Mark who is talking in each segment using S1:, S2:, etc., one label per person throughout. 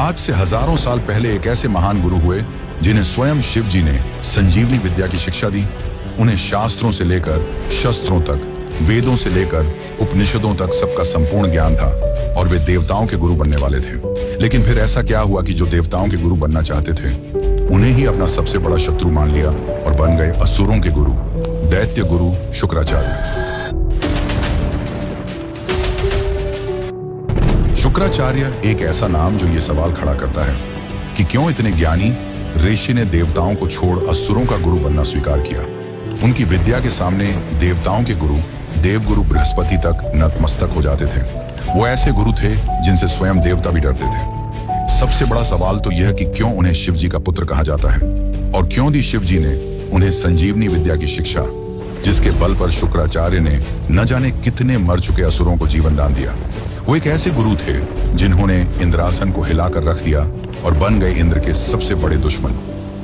S1: आज से हजारों साल पहले एक ऐसे महान गुरु हुए जिन्हें स्वयं शिव जी ने संजीवनी विद्या की शिक्षा दी। उन्हें शास्त्रों से लेकर शस्त्रों तक, वेदों से लेकर उपनिषदों तक सबका संपूर्ण ज्ञान था और वे देवताओं के गुरु बनने वाले थे। लेकिन फिर ऐसा क्या हुआ कि जो देवताओं के गुरु बनना चाहते थे उन्हें ही अपना सबसे बड़ा शत्रु मान लिया और बन गए असुरों के गुरु, दैत्य गुरु शुक्राचार्य। शुक्राचार्य एक ऐसा नाम जो ये सवाल खड़ा करता है कि क्यों इतने ज्ञानी ऋषि ने देवताओं को छोड़ असुरों का गुरु बनना स्वीकार किया। उनकी विद्या के सामने देवताओं के गुरु देवगुरु बृहस्पति तक नतमस्तक हो जाते थे। वो ऐसे गुरु थे जिनसे स्वयं देवता भी डरते थे। सबसे बड़ा सवाल तो यह कि क्यों उन्हें शिव जी का पुत्र कहा जाता है और क्यों दी शिव जी ने उन्हें संजीवनी विद्या की शिक्षा, जिसके बल पर शुक्राचार्य ने न जाने कितने मर चुके असुरों को जीवन दान दिया। वो एक ऐसे गुरु थे जिन्होंने इंद्रासन को हिलाकर रख दिया और बन गए इंद्र के सबसे बड़े दुश्मन।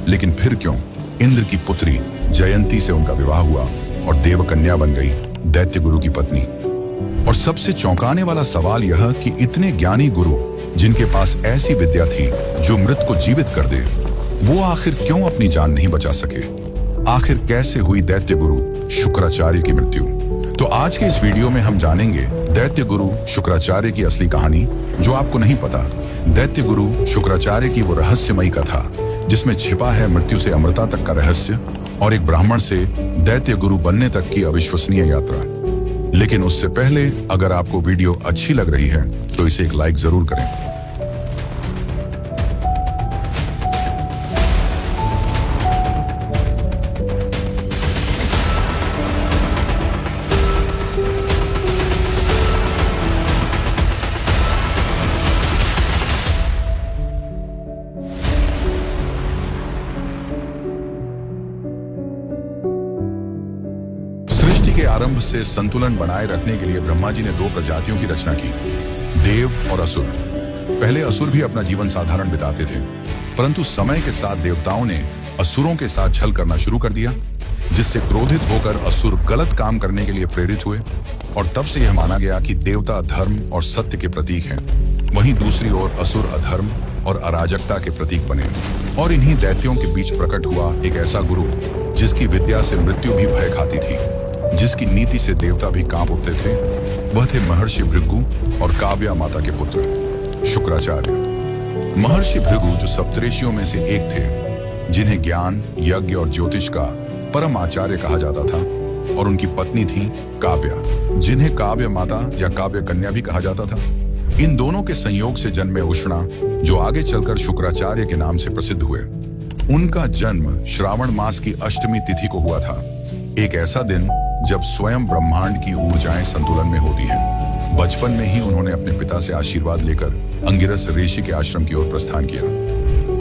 S1: लेकिन फिर क्यों इंद्र की पुत्री जयंती से उनका विवाह हुआ और देवकन्या बन गई दैत्य गुरु की पत्नी। और सबसे चौंकाने वाला सवाल यह कि इतने ज्ञानी गुरु जिनके पास ऐसी विद्या थी जो मृत को जीवित कर दे, वो आखिर क्यों अपनी जान नहीं बचा सके? आखिर कैसे हुई दैत्य गुरु शुक्राचार्य की मृत्यु? तो आज के इस वीडियो में हम जानेंगे दैत्य गुरु शुक्राचार्य की असली कहानी जो आपको नहीं पता। दैत्य गुरु शुक्राचार्य की वो रहस्यमयी कथा जिसमें छिपा है मृत्यु से अमरता तक का रहस्य और एक ब्राह्मण से दैत्य गुरु बनने तक की अविश्वसनीय यात्रा। लेकिन उससे पहले अगर आपको वीडियो अच्छी लग रही है तो इसे एक लाइक जरूर करें। सृष्टि के आरंभ से संतुलन बनाए रखने के लिए ब्रह्मा जी ने दो प्रजातियों की रचना की, देव और असुर। पहले असुर भी अपना जीवन साधारण बिताते थे, परंतु समय के साथ देवताओं ने असुरों के साथ छल करना शुरू कर दिया, जिससे क्रोधित होकर असुर गलत काम करने के लिए प्रेरित हुए और तब से यह माना गया कि देवता धर्म और सत्य के प्रतीक हैं। वहीं दूसरी ओर असुर अधर्म और अराजकता के प्रतीक बने और इन्हीं दैत्यों के बीच प्रकट हुआ एक ऐसा गुरु जिसकी विद्या से मृत्यु भी भय खाती थी, जिसकी नीति से देवता भी कांप उठते थे। वह थे महर्षि भृगु और काव्या माता के पुत्र शुक्राचार्य। महर्षि भृगु जो सप्तऋषियों में से एक थे, जिन्हें ज्ञान, यज्ञ और ज्योतिष का परम आचार्य कहा जाता था, और उनकी पत्नी थी काव्या, जिन्हें काव्य माता या काव्य कन्या भी कहा जाता था। इन दोनों के संयोग से जन्मे उष्णा, जो आगे चलकर शुक्राचार्य के नाम से प्रसिद्ध हुए। उनका जन्म श्रावण मास की अष्टमी तिथि को हुआ था, एक ऐसा दिन जब स्वयं ब्रह्मांड की ऊर्जाएं संतुलन में होती हैं। बचपन में ही उन्होंने अपने पिता से आशीर्वाद लेकर अंगिरस ऋषि के आश्रम की ओर प्रस्थान किया।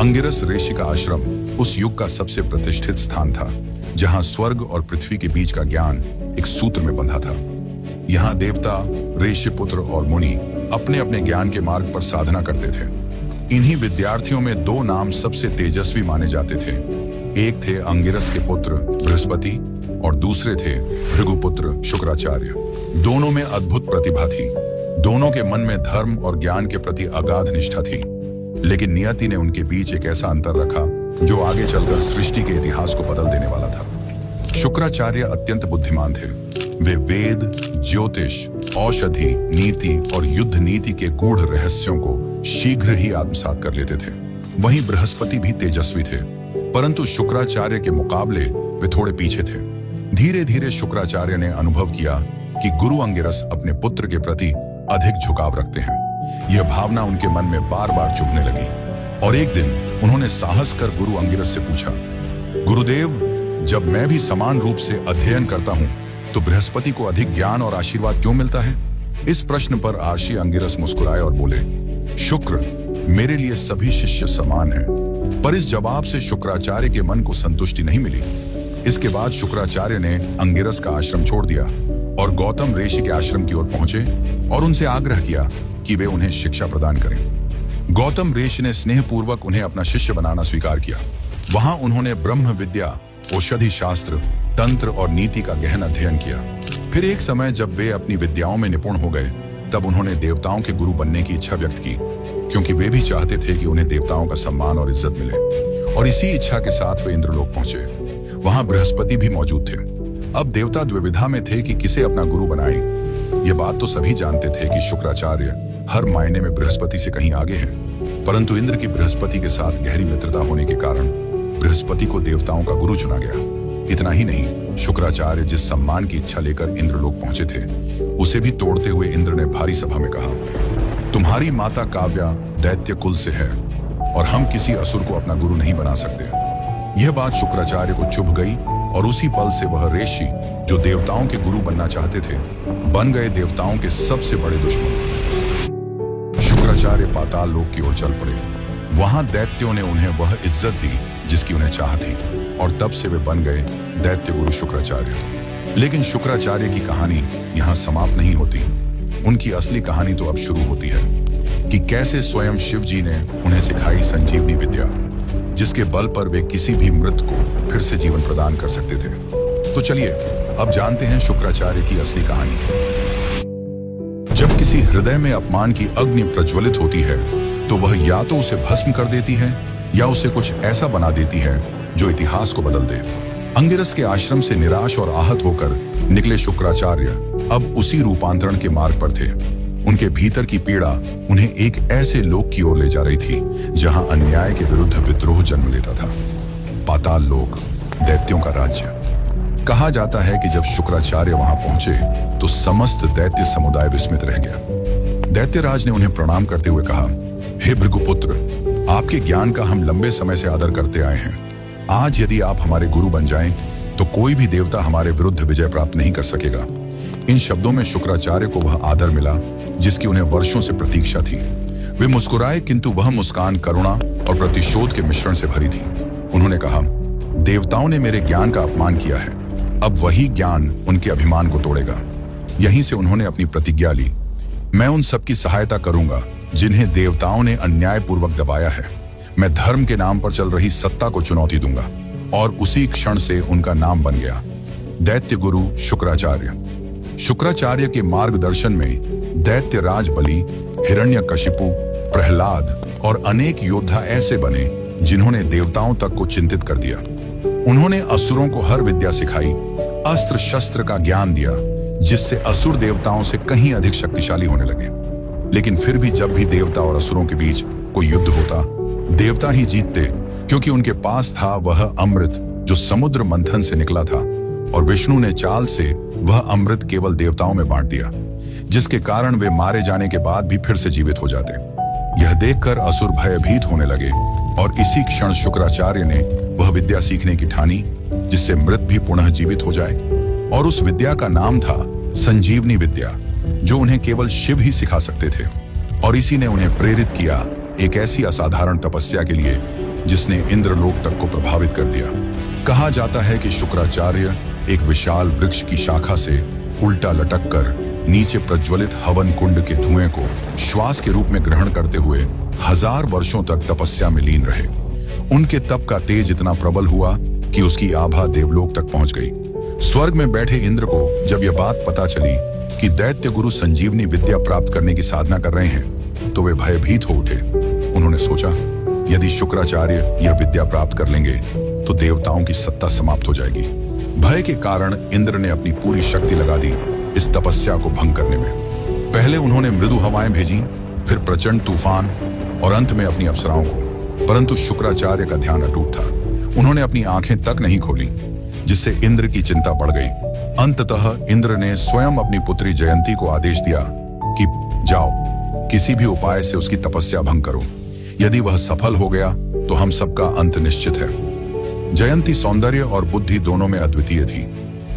S1: अंगिरस ऋषि का आश्रम उस युग का सबसे प्रतिष्ठित स्थान था, जहां स्वर्ग और पृथ्वी के बीच का ज्ञान एक सूत्र में बंधा था। यहाँ देवता, ऋषि पुत्र और मुनि अपने अपने ज्ञान के मार्ग पर साधना करते थे। इन्हीं विद्यार्थियों में दो नाम सबसे तेजस्वी माने जाते थे। एक थे अंगिरस के पुत्र बृहस्पति और दूसरे थे भृगुपुत्र शुक्राचार्य। दोनों में अद्भुत प्रतिभा थी, दोनों के मन में धर्म और ज्ञान के प्रति अगाध निष्ठा थी। लेकिन नियति ने उनके बीच एक ऐसा अंतर रखा जो आगे चलकर सृष्टि के इतिहास को बदल देने वाला था। शुक्राचार्य अत्यंत बुद्धिमान थे। वे वेद, ज्योतिष, औषधि, नीति और युद्ध नीति के गूढ़ रहस्यों को शीघ्र ही आत्मसात कर लेते थे। वहीं बृहस्पति भी तेजस्वी थे, परंतु शुक्राचार्य के मुकाबले वे थोड़े पीछे थे। धीरे धीरे शुक्राचार्य ने अनुभव किया कि गुरु अंगिरस अपने पुत्र के प्रति अधिक झुकाव रखते हैं। यह भावना उनके मन में बार बार चुभने लगी और एक दिन उन्होंने साहस कर गुरु अंगिरस से पूछा, गुरुदेव, जब मैं भी समान रूप से अध्ययन करता हूं तो बृहस्पति को अधिक ज्ञान और आशीर्वाद क्यों मिलता है? इस प्रश्न पर आशी अंगिरस मुस्कुराए और बोले, शुक्र, मेरे लिए सभी शिष्य समान हैं। पर इस जवाब से शुक्राचार्य के मन को संतुष्टि नहीं मिली। इसके बाद शुक्राचार्य ने अंगिरस का आश्रम छोड़ दिया और गौतम ऋषि के आश्रम की ओर पहुंचे और उनसे आग्रह किया कि वे उन्हें शिक्षा प्रदान करें। गौतम ऋषि ने स्नेहपूर्वक उन्हें अपना शिष्य बनाना स्वीकार किया। वहां उन्होंने ब्रह्म विद्या, औषधि शास्त्र, तंत्र और नीति का गहन अध्ययन किया। फिर एक समय जब वे अपनी विद्याओं में निपुण हो गए, तब उन्होंने देवताओं के गुरु बनने की इच्छा व्यक्त की। क्योंकि वे भी चाहते थे कि उन्हें देवताओं का सम्मान और इज्जत मिले। और इसी इच्छा के साथ वे इंद्रलोक पहुंचे। वहां बृहस्पति भी मौजूद थे। अब देवता द्विविधा में थे कि किसे अपना गुरु बनाए। ये बात तो सभी जानते थे कि शुक्राचार्य हर मायने में बृहस्पति से कहीं आगे हैं, परंतु इंद्र की बृहस्पति के साथ गहरी मित्रता होने के कारण बृहस्पति को देवताओं का गुरु चुना गया। इतना ही नहीं, शुक्राचार्य जिस सम्मान की इच्छा लेकर इंद्रलोक पहुंचे थे, उसे भी तोड़ते हुए इंद्र ने भारी सभा में कहा, तुम्हारी माता काव्या दैत्य कुल से है और हम किसी असुर को अपना गुरु नहीं बना सकते। यह बात शुक्राचार्य को चुभ गई और उसी पल से वह ऋषि जो देवताओं के गुरु बनना चाहते थे, बन गए देवताओं के सबसे बड़े दुश्मन। शुक्राचार्य पाताल लोक की ओर चल पड़े। वहां दैत्यों ने उन्हें वह इज्जत दी जिसकी उन्हें चाह थी और तब से वे बन गए दैत्य गुरु शुक्राचार्य। लेकिन शुक्राचार्य की कहानी यहाँ समाप्त नहीं होती। उनकी असली कहानी तो अब शुरू होती है कि कैसे स्वयं शिव जी ने उन्हें सिखाई संजीवनी विद्या, जिसके बल पर वे किसी भी मृत को फिर से जीवन प्रदान कर सकते थे। तो चलिए अब जानते हैं शुक्राचार्य की असली कहानी। जब किसी हृदय में अपमान की अग्नि प्रज्वलित होती है तो वह या तो उसे भस्म कर देती है या उसे कुछ ऐसा बना देती है जो इतिहास को बदल दे। अंगिरस के आश्रम से निराश और आहत होकर निकले शुक्राचार्य अब उसी रूपांतरण के मार्ग पर थे। उनके भीतर की पीड़ा उन्हें एक ऐसे लोक की ओर ले जा रही थी जहां अन्याय के विरुद्ध विद्रोह जन्म लेता था। पाताल लोक, दैत्यों का राज्य। कहा जाता है कि जब शुक्राचार्य वहां पहुंचे तो समस्त दैत्य समुदाय विस्मित रह गया। दैत्यराज ने उन्हें प्रणाम करते हुए कहा, हे भृगुपुत्र, आपके ज्ञान का हम लंबे समय से आदर करते आए हैं। आज यदि आप हमारे गुरु बन जाएं तो कोई भी देवता हमारे विरुद्ध विजय प्राप्त नहीं कर सकेगा। इन शब्दों में शुक्राचार्य को वह आदर मिला जिसकी उन्हें वर्षों से प्रतीक्षा थी। वे मुस्कुराए, किंतु वह मुस्कान करुणा और प्रतिशोध के मिश्रण से भरी थी। उन्होंने कहा, देवताओं ने मेरे ज्ञान का अपमान किया है, अब वही ज्ञान उनके अभिमान को तोड़ेगा। यहीं से उन्होंने अपनी प्रतिज्ञा ली, मैं उन सबकी सहायता करूंगा जिन्हें देवताओं ने अन्यायपूर्वक दबाया है। मैं धर्म के नाम पर चल रही सत्ता को चुनौती दूंगा। और उसी क्षण से उनका नाम बन गया दैत्य गुरु शुक्राचार्य। शुक्राचार्य के मार्गदर्शन में दैत्य राज बलि, हिरण्यकशिपु, प्रहलाद और अनेक योद्धा ऐसे बने जिन्होंने देवताओं तक को चिंतित कर दिया। उन्होंने असुरों को हर विद्या सिखाई, अस्त्र शस्त्र का ज्ञान दिया, जिससे असुर देवताओं से कहीं अधिक शक्तिशाली होने लगे। लेकिन फिर भी जब भी देवता और असुरों के बीच कोई युद्ध होता, देवता ही जीतते, क्योंकि उनके पास था वह अमृत जो समुद्र मंथन से निकला था और विष्णु ने चाल से वह अमृत केवल देवताओं में बांट दिया, जिसके कारण वे मारे जाने के बाद भी फिर से जीवित हो जाते। यह देखकर असुर भयभीत होने लगे और इसी क्षण शुक्राचार्य ने वह विद्या सीखने की ठानी जिससे मृत भी पुनः जीवित हो जाए। और उस विद्या का नाम था संजीवनी विद्या, जो उन्हें केवल शिव ही सिखा सकते थे। और इसी ने उन्हें प्रेरित किया एक ऐसी असाधारण तपस्या के लिए जिसने इंद्रलोक तक को प्रभावित कर दिया। कहा जाता है कि शुक्राचार्य एक विशाल वृक्ष की शाखा से उल्टा लटक कर नीचे प्रज्वलित हवन कुंड के धुएं को श्वास के रूप में ग्रहण करते हुए 1000 वर्षों तक तपस्या में लीन रहे। उनके तप का तेज इतना प्रबल हुआ कि उसकी आभा देवलोक तक पहुंच गई। स्वर्ग में बैठे इंद्र को जब यह बात पता चली कि दैत्य गुरु संजीवनी विद्या प्राप्त करने की साधना कर रहे हैं तो वे भयभीत हो उठे। उन्होंने सोचा, यदि शुक्राचार्य यह विद्या प्राप्त कर लेंगे तो देवताओं की सत्ता समाप्त हो जाएगी। भय के कारण इंद्र ने अपनी पूरी शक्ति लगा दी इस तपस्या को भंग करने में। पहले उन्होंने मृदु हवाएं भेजी, फिर प्रचंड तूफान और अंत में अपनी अप्सराओं को। परंतु शुक्राचार्य का ध्यान अटूट था। उन्होंने अपनी आंखें तक नहीं खोली, जिससे इंद्र की चिंता बढ़ गई। अंततः इंद्र ने स्वयं अपनी पुत्री जयंती को आदेश दिया कि जाओ, किसी भी उपाय से उसकी तपस्या भंग करो। यदि वह सफल हो गया तो हम सबका अंत निश्चित है। जयंती सौंदर्य और बुद्धि दोनों में अद्वितीय थी।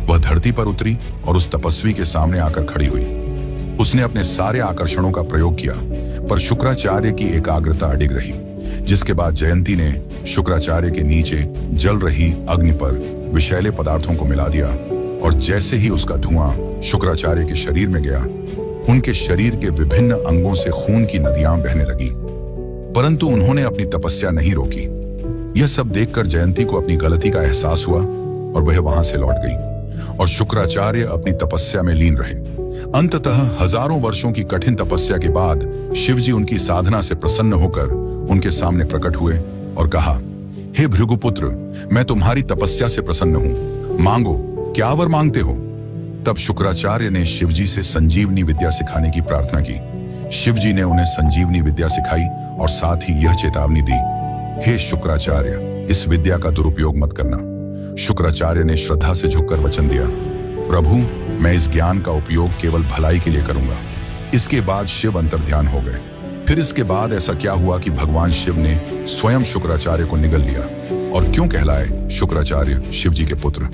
S1: वह धरती पर उतरी और उस तपस्वी के सामने आकर खड़ी हुई। उसने अपने सारे आकर्षणों का प्रयोग किया, पर शुक्राचार्य की एकाग्रता अडिग रही। जिसके बाद जयंती ने शुक्राचार्य के नीचे जल रही अग्नि पर विषैले पदार्थों को मिला दिया और जैसे ही उसका धुआं शुक्राचार्य के शरीर में गया, उनके शरीर के विभिन्न अंगों से खून की नदियां बहने लगी। परंतु उन्होंने अपनी तपस्या नहीं रोकी। यह सब देखकर जयंती को अपनी गलती का एहसास हुआ और वह वहां से लौट गई और शुक्राचार्य अपनी तपस्या में लीन रहे। अंततः हजारों वर्षों की कठिन तपस्या के बाद शिवजी उनकी साधना से प्रसन्न होकर उनके सामने प्रकट हुए और कहा, हे भृगुपुत्र, मैं तुम्हारी तपस्या से प्रसन्न हूं, मांगो, क्या वर मांगते हो? तब शुक्राचार्य ने शिवजी से संजीवनी विद्या सिखाने की प्रार्थना की। शिवजी ने उन्हें संजीवनी विद्या सिखाई और साथ ही यह चेतावनी दी, हे शुक्राचार्य, इस विद्या का दुरुपयोग मत करना। शुक्राचार्य ने श्रद्धा से झुककर वचन दिया, प्रभु, मैं इस ज्ञान का उपयोग केवल भलाई के लिए करूंगा। इसके बाद शिव अंतर्ध्यान हो गए। फिर इसके बाद ऐसा क्या हुआ कि भगवान शिव ने स्वयं शुक्राचार्य को निगल लिया और क्यों कहलाए शुक्राचार्य शिवजी के पुत्र?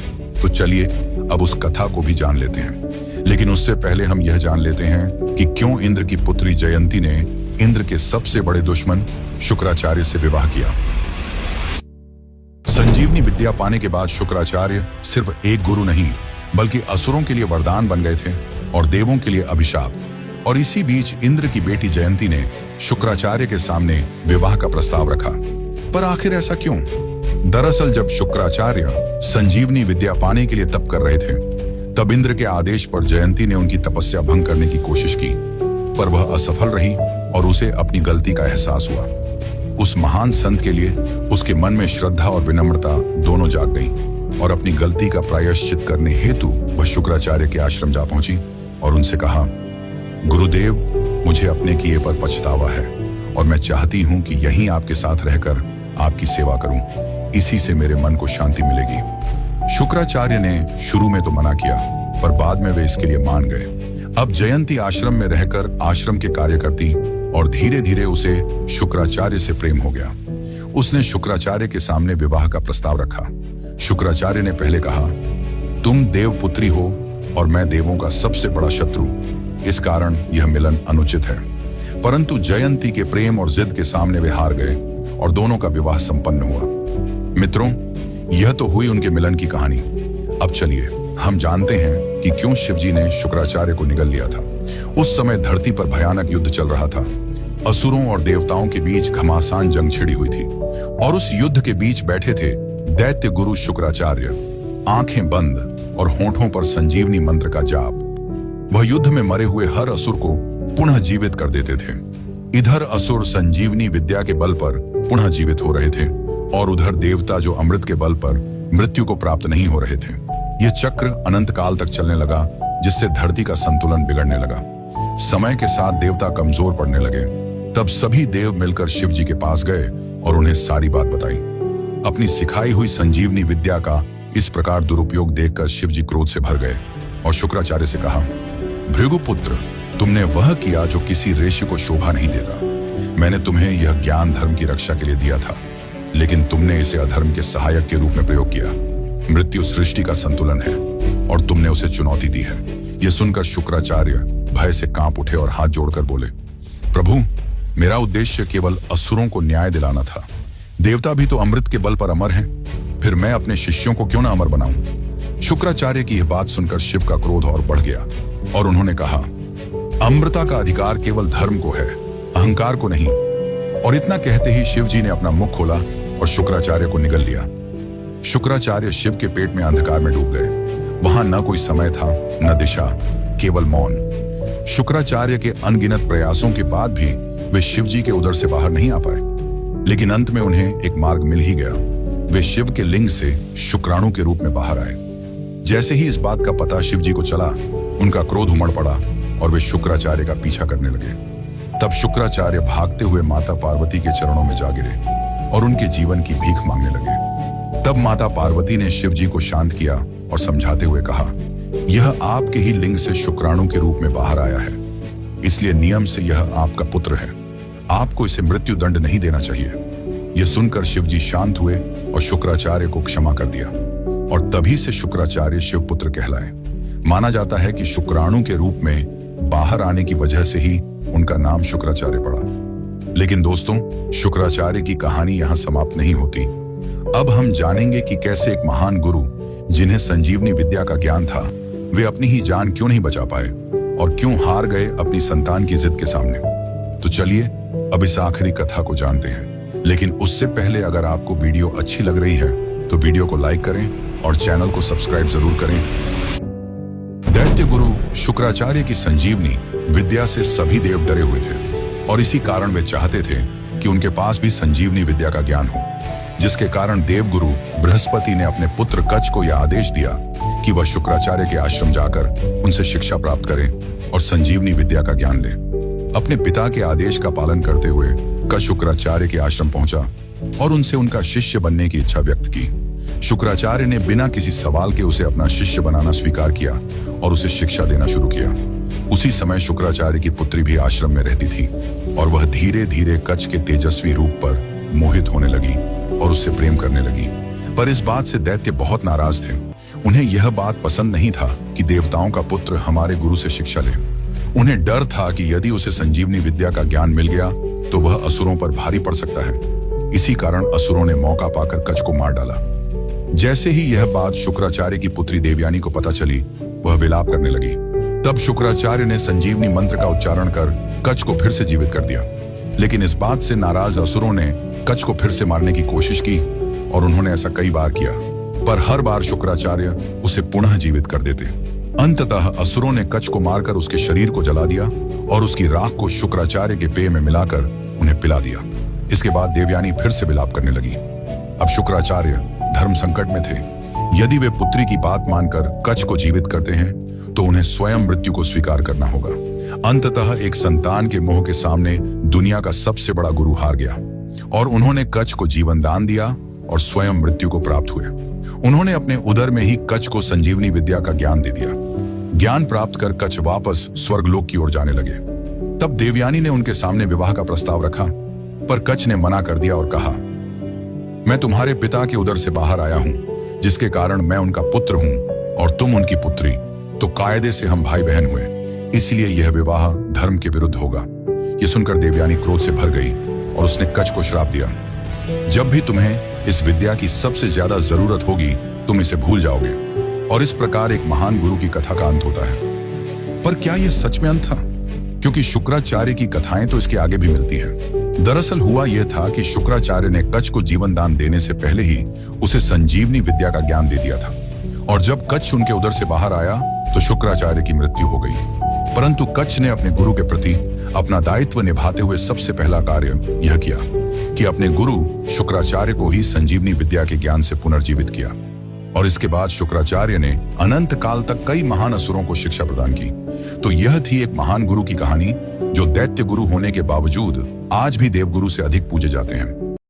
S1: तो चलिए अब उस कथा को भी जान लेते हैं। लेकिन उससे पहले हम यह जान लेते हैं कि क्यों इंद्र की पुत्री जयंती ने इंद्र के सबसे बड़े दुश्मन शुक्राचार्य से विवाह किया। संजीवनी विद्या पाने के बाद शुक्राचार्य सिर्फ एक गुरु नहीं बल्कि असुरों के लिए वरदान बन गए थे और देवों के लिए अभिशाप। और इसी बीच इंद्र की बेटी जयंती ने शुक्राचार्य के सामने विवाह का प्रस्ताव रखा। पर आखिर ऐसा क्यों? दरअसल जब शुक्राचार्य संजीवनी विद्या पाने के लिए तप कर रहे थे, तब इंद्र के आदेश पर जयंती ने उनकी तपस्या भंग करने की कोशिश की, पर वह असफल रही और उसे अपनी गलती का एहसास हुआ। उस महान संत के लिए उसके मन में श्रद्धा और विनम्रता दोनों जाग गईं और अपनी गलती का प्रायश्चित करने हेतु वह शुक्राचार्य के आश्रम जा पहुंची और उनसे कहा, गुरुदेव, मुझे अपने किए पर पछतावा है और मैं चाहती हूं कि यहीं आपके साथ रहकर आपकी सेवा करूं। इसी से मेरे मन को शांति मिलेगी। शुक्राचार्य ने शुरू में तो मना किया, पर बाद में वे इसके लिए मान गए। अब जयंती आश्रम में रहकर आश्रम के कार्य करती और धीरे धीरे उसे शुक्राचार्य से प्रेम हो गया। उसने शुक्राचार्य के सामने विवाह का प्रस्ताव रखा। शुक्राचार्य ने पहले कहा, तुम देवपुत्री हो और मैं देवों का सबसे बड़ा शत्रु, इस कारण यह मिलन अनुचित है। परंतु जयंती के प्रेम और जिद के सामने वे हार गए और दोनों का विवाह संपन्न हुआ। मित्रों, यह तो हुई उनके मिलन की कहानी। अब चलिए हम जानते हैं कि क्यों शिवजी ने शुक्राचार्य को निगल लिया था। उस समय धरती पर भयानक युद्ध चल रहा था। असुरों और देवताओं के बीच घमासान जंग छिड़ी हुई थी और उस युद्ध के बीच बैठे थे दैत्य गुरु शुक्राचार्य, आंखें बंद और होठों पर संजीवनी मंत्र का जाप। वह युद्ध में मरे हुए हर असुर को पुनः जीवित कर देते थे। इधर असुर संजीवनी विद्या के बल पर पुनः जीवित हो रहे थे और उधर देवता जो अमृत के बल पर मृत्यु को प्राप्त नहीं हो रहे थे। यह चक्र अनंत काल तक चलने लगा, जिससे धरती का संतुलन बिगड़ने लगा। समय के साथ देवता कमजोर पड़ने लगे। तब सभी देव मिलकर शिव जी के पास गए और उन्हें सारी बात बताई। अपनी सिखाई हुई संजीवनी विद्या का इस प्रकार दुरुपयोग देखकर शिव जी क्रोध से भर गए और शुक्राचार्य से कहा, भृगुपुत्र, तुमने वह किया जो किसी ऋषि को शोभा नहीं देता। मैंने तुम्हें यह ज्ञान धर्म की रक्षा के लिए दिया था, लेकिन तुमने इसे अधर्म के सहायक के रूप में प्रयोग किया। मृत्यु सृष्टि का संतुलन है और तुमने उसे चुनौती दी है। यह सुनकर शुक्राचार्य भय से कांप उठे और हाथ जोड़कर बोले, प्रभु, मेरा उद्देश्य केवल असुरों को न्याय दिलाना था। देवता भी तो अमृत के बल पर अमर हैं, फिर मैं अपने शिष्यों को क्यों ना अमर बनाऊं? शुक्राचार्य की यह बात सुनकर शिव का क्रोध और बढ़ गया और उन्होंने कहा, अमृता का अधिकार केवल धर्म को है, अहंकार को नहीं। और इतना कहते ही शिव जी ने अपना मुख खोला और शुक्राचार्य को निगल लिया। शुक्राचार्य शिव के पेट में अंधकार में डूब गए। वहां न कोई समय था, न दिशा, केवल मौन। शुक्राचार्य के अनगिनत प्रयासों के बाद भी वे शिव जी के उदर से बाहर नहीं आ पाए, लेकिन अंत में उन्हें एक मार्ग मिल ही गया। वे शिव के लिंग से शुक्राणु के रूप में बाहर आए। जैसे ही इस बात का पता शिव जी को चला, उनका क्रोध उमड़ पड़ा और वे शुक्राचार्य का पीछा करने लगे। तब शुक्राचार्य भागते हुए माता पार्वती के चरणों में जा गिरे और उनके जीवन की भीख मांगने लगे। तब माता पार्वती ने शिव जी को शांत किया और समझाते हुए कहा, यह आपके ही लिंग से शुक्राणु के रूप में बाहर आया है, इसलिए नियम से यह आपका पुत्र है। आपको इसे मृत्यु दंड नहीं देना चाहिए। यह सुनकर शिव जी शांत हुए और शुक्राचार्य को क्षमा कर दिया और तभी से शुक्राचार्य शिवपुत्र कहलाए। माना जाता है कि शुक्राणु के रूप में बाहर आने की वजह से ही उनका नाम शुक्राचार्य पड़ा। लेकिन दोस्तों, शुक्राचार्य की कहानी यहां समाप्त नहीं होती। अब हम जानेंगे कि कैसे एक महान गुरु जिन्हें संजीवनी विद्या का ज्ञान था, वे अपनी ही जान क्यों नहीं बचा पाए और क्यों हार गए अपनी संतान की जिद के सामने। तो चलिए अब इस आखिरी कथा को जानते हैं। लेकिन उससे पहले अगर आपको वीडियो अच्छी लग रही है तो वीडियो को लाइक करें और चैनल को सब्सक्राइब जरूर करें। दैत्य गुरु शुक्राचार्य की संजीवनी विद्या से सभी देव डरे हुए थे और इसी कारण वे चाहते थे कि उनके पास भी संजीवनी विद्या का ज्ञान हो, जिसके कारण देवगुरु बृहस्पति ने अपने पुत्र कच्छ को यह आदेश दिया कि वह शुक्राचार्य के आश्रम जाकर उनसे शिक्षा प्राप्त करे और संजीवनी विद्या का ज्ञान ले। अपने पिता के आदेश का पालन करते हुए कच्छ शुक्राचार्य के आश्रम पहुंचा और उनसे उनका शिष्य बनने की इच्छा व्यक्त की। शुक्राचार्य ने बिना किसी सवाल के उसे अपना शिष्य बनाना स्वीकार किया और उसे शिक्षा देना शुरू किया। उसी समय शुक्राचार्य की पुत्री भी आश्रम में रहती थी और वह धीरे धीरे कच्छ के तेजस्वी रूप पर मोहित होने लगी और उससे प्रेम करने लगी। पर इस बात से दैत्य बहुत नाराज थे। उन्हें यह बात पसंद नहीं था कि देवताओं का पुत्र हमारे गुरु से शिक्षा ले। उन्हें डर था कि यदि उसे संजीवनी विद्या का ज्ञान मिल गया तो वह असुरों पर भारी पड़ सकता है। इसी कारण असुरों ने मौका पाकर कच्छ को मार डाला। जैसे ही यह बात शुक्राचार्य की पुत्री देवयानी को पता चली, वह विलाप करने लगी। तब शुक्राचार्य ने संजीवनी मंत्र का उच्चारण कर कच्छ को फिर से जीवित कर दिया। लेकिन इस बात से नाराज असुरों ने कच्छ को फिर से मारने की कोशिश की और उन्होंने ऐसा कई बार किया, पर हर बार शुक्राचार्य उसे पुनः जीवित कर देते। अंततः असुरों ने कच्छ को मारकर उसके शरीर को जला दिया और उसकी राख को शुक्राचार्य के पेय में मिलाकर उन्हें पिला दिया। इसके बाद देवयानी फिर से विलाप करने लगी। अब शुक्राचार्य धर्म संकट में थे। यदि वे पुत्री की बात मानकर कच्छ को जीवित करते हैं तो उन्हें स्वयं मृत्यु को स्वीकार करना होगा। अंततः एक संतान के मोह के सामने दुनिया का सबसे बड़ा गुरु हार गया और उन्होंने कच्छ को जीवन दान दिया और स्वयं मृत्यु को प्राप्त हुए। उन्होंने अपने उदर में ही कच्छ को संजीवनी विद्या का ज्ञान दे दिया। ज्ञान प्राप्त कर कच्छ वापस स्वर्गलोक की ओर जाने लगे। तब देवयानी ने उनके सामने विवाह का प्रस्ताव रखा, पर कच्छ ने मना कर दिया और कहा, मैं तुम्हारे पिता के उदर से बाहर आया हूं, जिसके कारण मैं उनका पुत्र हूं और तुम उनकी पुत्री, तो कायदे से हम भाई बहन हुए, इसलिए यह विवाह धर्म के विरुद्ध होगा। यह सुनकर देवयानी क्रोध से भर गई और उसने कच्छ को श्राप दिया, जब भी तुम्हें इस विद्या की सबसे ज्यादा जरूरत होगी तुम इसे भूल जाओगे। और इस प्रकार एक महान गुरु की कथा का अंत होता है। पर क्या यह सच में अंत था? क्योंकि शुक्राचार्य की कथाएं तो इसके आगे भी मिलती हैं। दरअसल हुआ यह था कि शुक्राचार्य ने कच्छ को जीवन दान देने से पहले ही उसे संजीवनी विद्या का ज्ञान दे दिया था और जब कच्छ उनके उदर से बाहर आया तो शुक्राचार्य की मृत्यु हो गई। परंतु कच्छ ने अपने गुरु के प्रति अपना दायित्व निभाते हुए सबसे पहला कार्य यह किया कि अपने गुरु शुक्राचार्य को ही संजीवनी विद्या के ज्ञान से पुनर्जीवित किया। और इसके बाद शुक्राचार्य ने अनंत काल तक कई महान असुरों को शिक्षा प्रदान की। तो यह थी एक महान गुरु की कहानी जो दैत्य गुरु होने के बावजूद आज भी देवगुरु से अधिक पूजे जाते हैं।